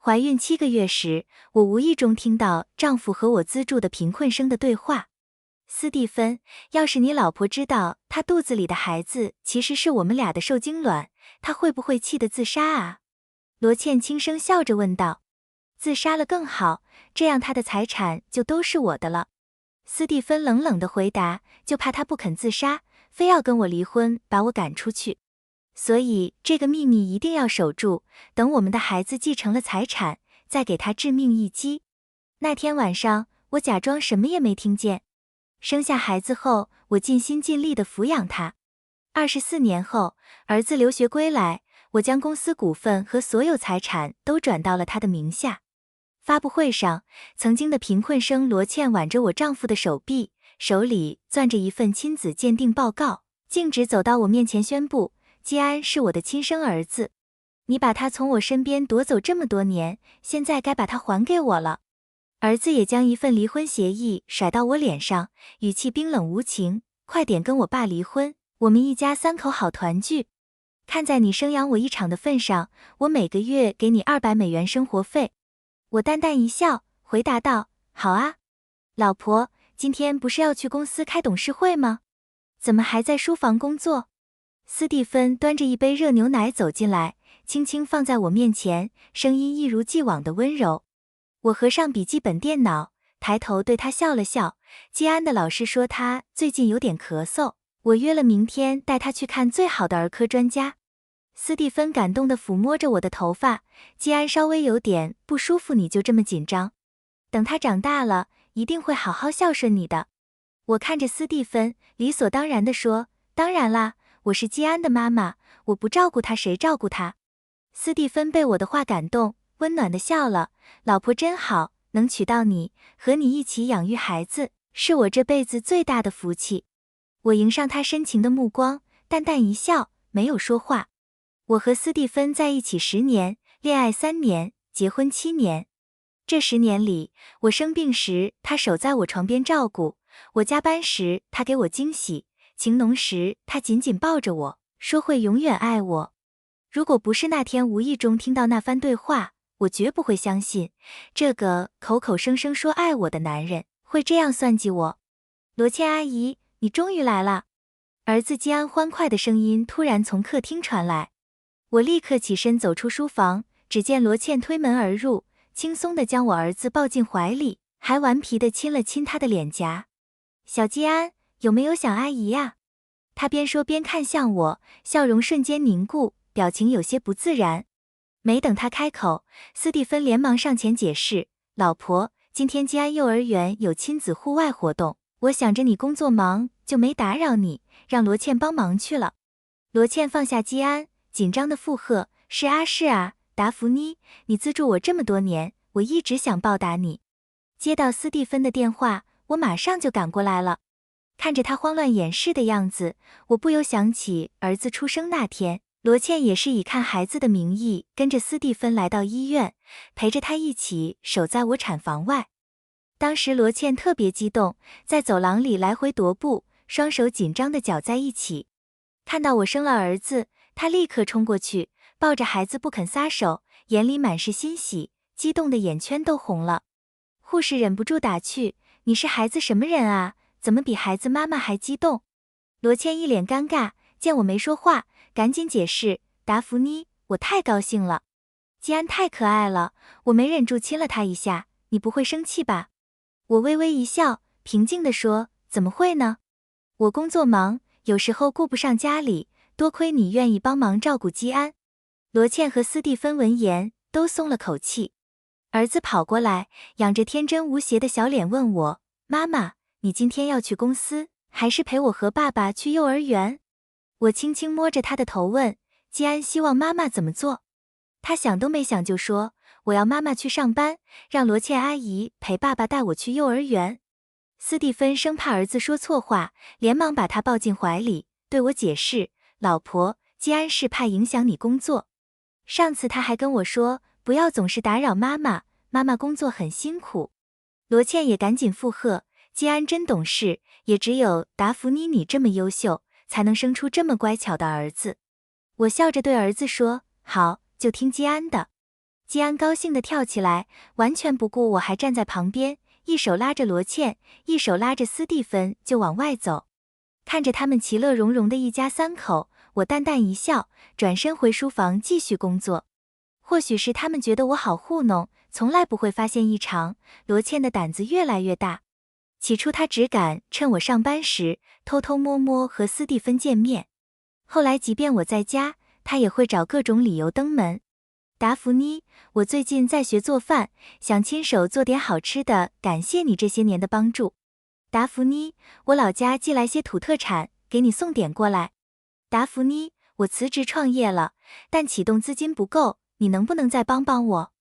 怀孕7个月时，我无意中听到丈夫和我资助的贫困生的对话。斯蒂芬，要是你老婆知道她肚子里的孩子其实是我们俩的受精卵，她会不会气得自杀啊？罗茜轻声笑着问道。自杀了更好，这样她的财产就都是我的了。斯蒂芬冷冷地回答，就怕她不肯自杀，非要跟我离婚，把我赶出去。所以这个秘密一定要守住，等我们的孩子继承了财产，再给他致命一击。那天晚上，我假装什么也没听见。生下孩子后，我尽心尽力地抚养他。24年后，儿子留学归来，我将公司股份和所有财产都转到了他的名下。发布会上，曾经的贫困生罗茜挽着我丈夫的手臂，手里攥着一份亲子鉴定报告，径直走到我面前宣布，基安是我的亲生儿子。你把他从我身边夺走这么多年，现在该把他还给我了。儿子也将一份离婚协议甩到我脸上，语气冰冷无情，快点跟我爸离婚，我们一家3口好团聚。看在你生养我一场的份上，我每个月给你$200生活费。我淡淡一笑，回答道，好啊。老婆，今天不是要去公司开董事会吗？怎么还在书房工作？斯蒂芬端着一杯热牛奶走进来，轻轻放在我面前，声音一如既往的温柔。我合上笔记本电脑，抬头对他笑了笑。基安的老师说他最近有点咳嗽，我约了明天带他去看最好的儿科专家。斯蒂芬感动地抚摸着我的头发，基安稍微有点不舒服，你就这么紧张？等他长大了，一定会好好孝顺你的。我看着斯蒂芬，理所当然地说，当然啦，我是基安的妈妈，我不照顾他谁照顾他？斯蒂芬被我的话感动，温暖地笑了，老婆真好，能娶到你，和你一起养育孩子，是我这辈子最大的福气。我迎上他深情的目光，淡淡一笑，没有说话。我和斯蒂芬在一起10年，恋爱3年，结婚7年。这10年里，我生病时他守在我床边照顾，我加班时他给我惊喜，情浓时他紧紧抱着我，说会永远爱我。如果不是那天无意中听到那番对话，我绝不会相信，这个口口声声说爱我的男人会这样算计我。罗茜阿姨，你终于来了。儿子基安欢快的声音突然从客厅传来。我立刻起身走出书房，只见罗茜推门而入，轻松地将我儿子抱进怀里，还顽皮地亲了亲他的脸颊。小基安，有没有想阿姨呀？他边说边看向我，笑容瞬间凝固，表情有些不自然。没等他开口，斯蒂芬连忙上前解释，老婆，今天基安幼儿园有亲子户外活动，我想着你工作忙，就没打扰你，让罗茜帮忙去了。罗茜放下基安，紧张的附和，是啊是啊，达芙妮，你资助我这么多年，我一直想报答你。接到斯蒂芬的电话，我马上就赶过来了。看着他慌乱掩饰的样子，我不由想起儿子出生那天，罗茜也是以看孩子的名义跟着斯蒂芬来到医院，陪着他一起守在我产房外。当时罗茜特别激动，在走廊里来回踱步，双手紧张地搅在一起。看到我生了儿子，他立刻冲过去，抱着孩子不肯撒手，眼里满是欣喜，激动的眼圈都红了。护士忍不住打趣，你是孩子什么人啊？怎么比孩子妈妈还激动？罗茜一脸尴尬，见我没说话，赶紧解释，达芙妮，我太高兴了。基安太可爱了，我没忍住亲了他一下，你不会生气吧？我微微一笑，平静地说，怎么会呢？我工作忙，有时候顾不上家里，多亏你愿意帮忙照顾基安。罗茜和斯蒂芬闻言都松了口气。儿子跑过来，仰着天真无邪的小脸问我，妈妈，你今天要去公司，还是陪我和爸爸去幼儿园？我轻轻摸着他的头问，基安希望妈妈怎么做？他想都没想就说，我要妈妈去上班，让罗茜阿姨陪爸爸带我去幼儿园。斯蒂芬生怕儿子说错话，连忙把他抱进怀里，对我解释，老婆，基安是怕影响你工作。上次他还跟我说，不要总是打扰妈妈，妈妈工作很辛苦。罗茜也赶紧附和，基安真懂事，也只有达芙妮你这么优秀，才能生出这么乖巧的儿子。我笑着对儿子说，好，就听基安的。基安高兴地跳起来，完全不顾我还站在旁边，一手拉着罗茜，一手拉着斯蒂芬就往外走。看着他们其乐融融的一家三口，我淡淡一笑，转身回书房继续工作。或许是他们觉得我好糊弄，从来不会发现异常，罗茜的胆子越来越大。起初她只敢趁我上班时偷偷摸摸和斯蒂芬见面，后来即便我在家，她也会找各种理由登门。达芙妮，我最近在学做饭，想亲手做点好吃的，感谢你这些年的帮助。达芙妮，我老家寄来些土特产，给你送点过来。达芙妮，我辞职创业了，但启动资金不够，你能不能再帮帮我？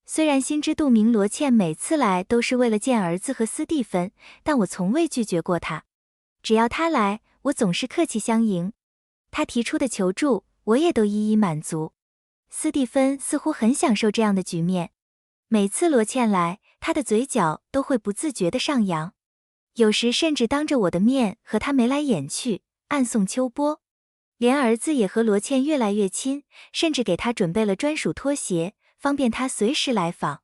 虽然心知肚明罗茜每次来都是为了见儿子和斯蒂芬，但我从未拒绝过她。只要她来，我总是客气相迎。她提出的求助，我也都一一满足。斯蒂芬似乎很享受这样的局面，每次罗茜来，她的嘴角都会不自觉地上扬，有时甚至当着我的面和她眉来眼去，暗送秋波。连儿子也和罗茜越来越亲，甚至给她准备了专属拖鞋，方便她随时来访。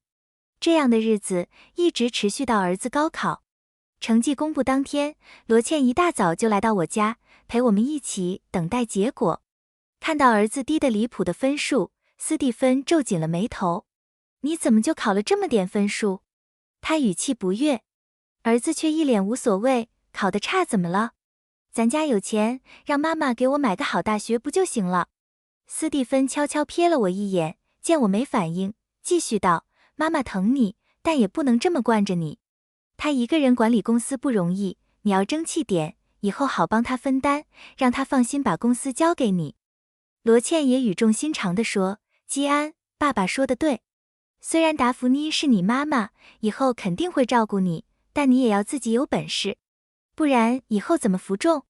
这样的日子一直持续到儿子高考。成绩公布当天，罗茜一大早就来到我家，陪我们一起等待结果。看到儿子低得离谱的分数，斯蒂芬皱紧了眉头。你怎么就考了这么点分数？他语气不悦。儿子却一脸无所谓，考得差怎么了？咱家有钱，让妈妈给我买个好大学不就行了？斯蒂芬悄悄瞥了我一眼，见我没反应，继续道，妈妈疼你，但也不能这么惯着你。他一个人管理公司不容易，你要争气点，以后好帮他分担，让他放心把公司交给你。罗茜也语重心长地说，基安，爸爸说得对，虽然达芙妮是你妈妈，以后肯定会照顾你，但你也要自己有本事，不然以后怎么服众？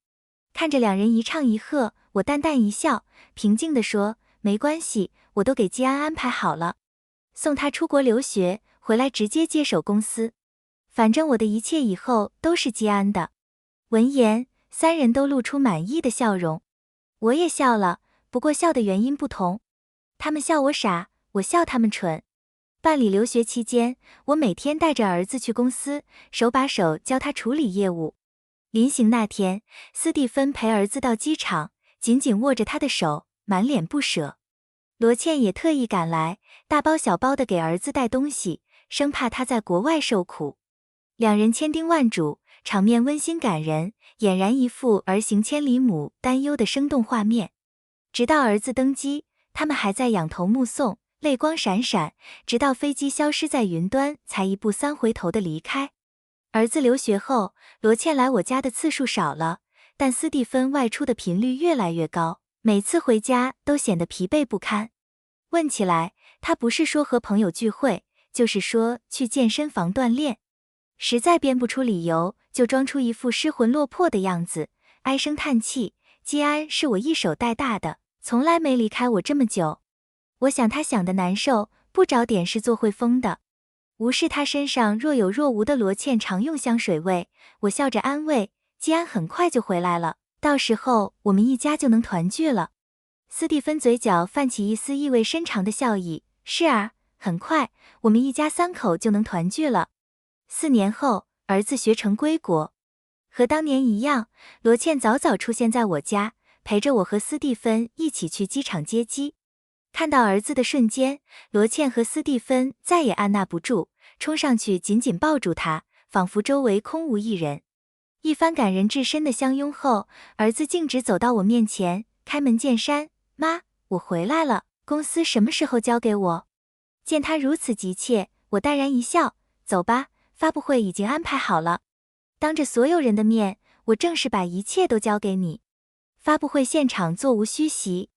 看着两人一唱一和，我淡淡一笑，平静地说，没关系，我都给基安安排好了，送他出国留学，回来直接接手公司，反正我的一切以后都是基安的。闻言，三人都露出满意的笑容，我也笑了，不过笑的原因不同，他们笑我傻，我笑他们蠢。办理留学期间，我每天带着儿子去公司，手把手教他处理业务。临行那天，斯蒂芬陪儿子到机场，紧紧握着他的手，满脸不舍。罗茜也特意赶来，大包小包的给儿子带东西，生怕他在国外受苦。两人千叮万嘱，场面温馨感人，俨然一副儿行千里母担忧的生动画面。直到儿子登机，他们还在仰头目送，泪光闪闪，直到飞机消失在云端，才一步三回头的离开。儿子留学后，罗茜来我家的次数少了，但斯蒂芬外出的频率越来越高，每次回家都显得疲惫不堪。问起来，他不是说和朋友聚会，就是说去健身房锻炼。实在编不出理由，就装出一副失魂落魄的样子，唉声叹气，基安是我一手带大的，从来没离开我这么久。我想他想的难受，不找点事做会疯的。无视他身上若有若无的罗茜常用香水味，我笑着安慰，基安很快就回来了，到时候我们一家就能团聚了。斯蒂芬嘴角泛起一丝意味深长的笑意，是啊，很快，我们一家三口就能团聚了。4年后，儿子学成归国。和当年一样，罗茜早早出现在我家，陪着我和斯蒂芬一起去机场接机。看到儿子的瞬间，罗茜和斯蒂芬再也按捺不住，冲上去紧紧抱住他，仿佛周围空无一人。一番感人至深的相拥后，儿子径直走到我面前，开门见山，妈，我回来了，公司什么时候交给我？见他如此急切，我淡然一笑，走吧，发布会已经安排好了。当着所有人的面，我正式把一切都交给你。发布会现场座无虚席，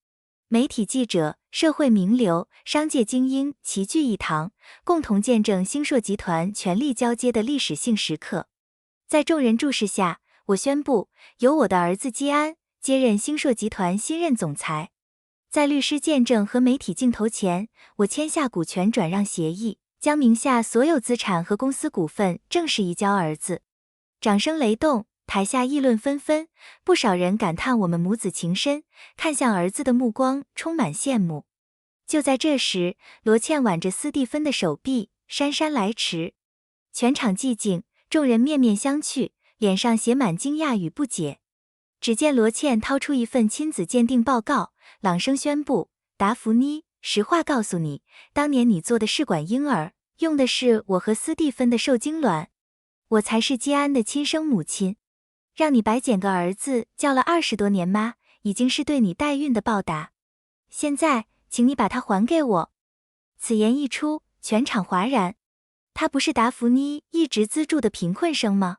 媒体记者、社会名流、商界精英齐聚一堂，共同见证星硕集团权力交接的历史性时刻。在众人注视下，我宣布由我的儿子基安接任星硕集团新任总裁。在律师见证和媒体镜头前，我签下股权转让协议，将名下所有资产和公司股份正式移交儿子。掌声雷动，台下议论纷纷，不少人感叹我们母子情深，看向儿子的目光充满羡慕。就在这时，罗茜挽着斯蒂芬的手臂，姗姗来迟。全场寂静，众人面面相觑，脸上写满惊讶与不解。只见罗茜掏出一份亲子鉴定报告，朗声宣布：达芙妮，实话告诉你，当年你做的试管婴儿，用的是我和斯蒂芬的受精卵，我才是基安的亲生母亲。让你白捡个儿子叫了20多年妈，已经是对你代孕的报答。现在，请你把它还给我。此言一出，全场哗然。她不是达芙妮一直资助的贫困生吗？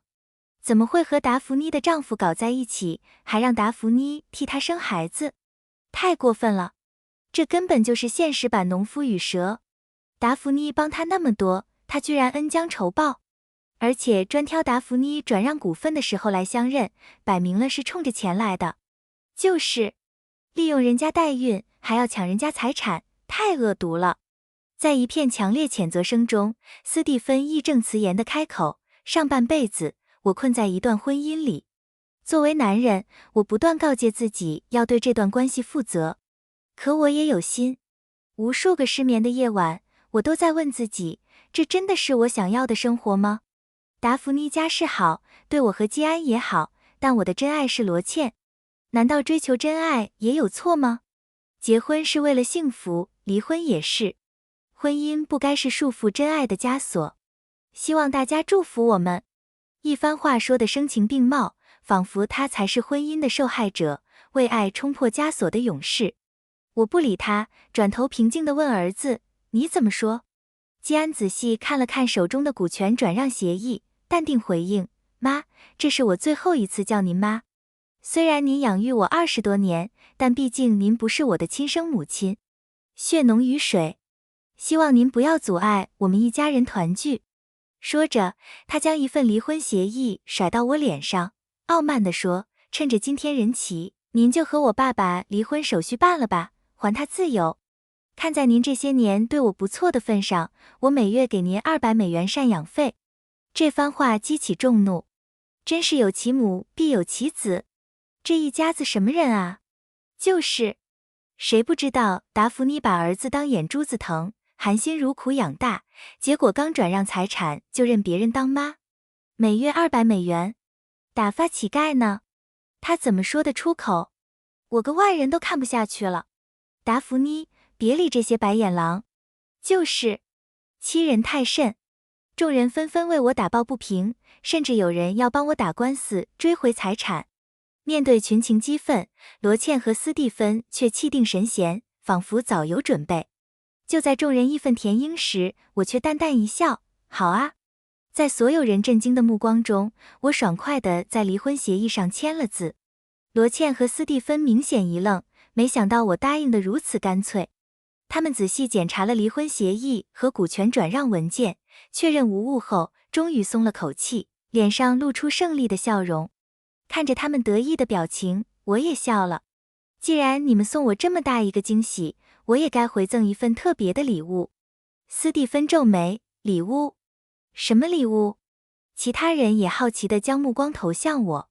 怎么会和达芙妮的丈夫搞在一起，还让达芙妮替她生孩子？太过分了！这根本就是现实版农夫与蛇。达芙妮帮他那么多，他居然恩将仇报，而且专挑达芙妮转让股份的时候来相认，摆明了是冲着钱来的。就是利用人家代孕，还要抢人家财产，太恶毒了。在一片强烈谴责声中，斯蒂芬义正辞严地开口：上半辈子，我困在一段婚姻里。作为男人，我不断告诫自己要对这段关系负责。可我也有心，无数个失眠的夜晚，我都在问自己，这真的是我想要的生活吗？达芙妮家世好，对我和基安也好，但我的真爱是罗茜。难道追求真爱也有错吗？结婚是为了幸福，离婚也是。婚姻不该是束缚真爱的枷锁。希望大家祝福我们。一番话说得声情并茂，仿佛他才是婚姻的受害者，为爱冲破枷锁的勇士。我不理他，转头平静地问儿子：你怎么说？基安仔细看了看手中的股权转让协议，淡定回应：妈，这是我最后一次叫您妈。虽然您养育我20多年，但毕竟您不是我的亲生母亲。血浓于水，希望您不要阻碍我们一家人团聚。说着，他将一份离婚协议甩到我脸上，傲慢地说：趁着今天人齐，您就和我爸爸离婚手续办了吧，还他自由。看在您这些年对我不错的份上，我每月给您$200赡养费。这番话激起众怒，真是有其母必有其子，这一家子什么人啊？就是，谁不知道达芙妮把儿子当眼珠子疼，含辛茹苦养大，结果刚转让财产就认别人当妈，每月$200，打发乞丐呢？他怎么说得出口？我个外人都看不下去了。达芙妮，别理这些白眼狼，就是欺人太甚。众人纷纷为我打抱不平，甚至有人要帮我打官司追回财产。面对群情激愤，罗茜和斯蒂芬却气定神闲，仿佛早有准备。就在众人义愤填膺时，我却淡淡一笑：好啊。在所有人震惊的目光中，我爽快地在离婚协议上签了字。罗茜和斯蒂芬明显一愣，没想到我答应得如此干脆。他们仔细检查了离婚协议和股权转让文件，确认无误后，终于松了口气，脸上露出胜利的笑容。看着他们得意的表情，我也笑了。既然你们送我这么大一个惊喜，我也该回赠一份特别的礼物。斯蒂芬皱眉：礼物？什么礼物？其他人也好奇地将目光投向我。